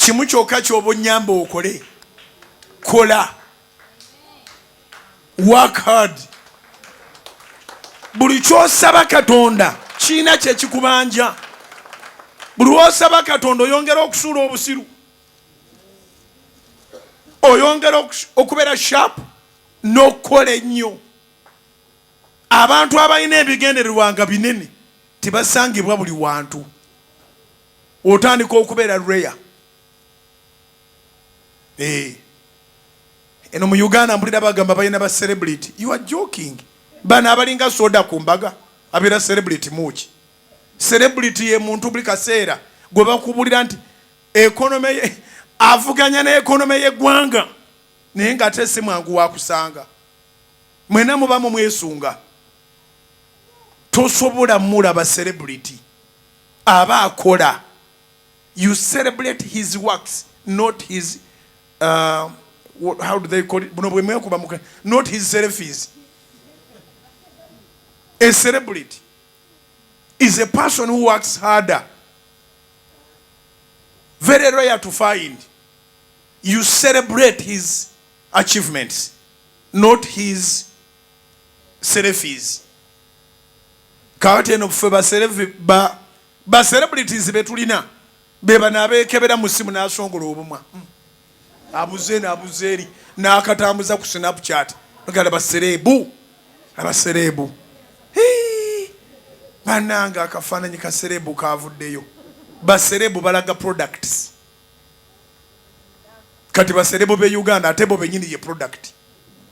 kimu kyokka ky'oba onnyamba okole. Kola. Work hard. Buli ky'osaba Katonda kiina kye kikubanja. Buli lw'osaba Katonda oyongera okusuula obusiru. Oyongera okubeera sharp n'okukola ennyo. Abantu abalina ebigendererwa nga binene tebasangibwa buli wantu. Otandika okubeera rare. Eno mu Uganda mpulira bagamba balina ba celebrity. You are joking. Bano abalinga soda ku mbaga abeera celebrity muki. Celebrity ye muntu buli kaseera gwe bakubulira nti economy ye avuganya na economy y'eggwanga naye nga ate si mwangu wakusanga. Mwena muba mu mwesunga. Tosobola mulaba celebrity aba akola. You celebrate his works, not his how do they call it? Not his selfies. A celebrity is a person who works harder. Very rare to find. You celebrate his achievements, not his selfies. Kawate no fe ba celebrities betulina beba nabekebera musimu nasongola obumwa. Abuze na abuzeri na akatambuza ku Snapchat. Ngala baserebu. Abaserebu. Bananga akafananyi ka serebu kavuddeyo. Baserebu balaga products. Kati baserebu be Uganda atebo benyini ye product.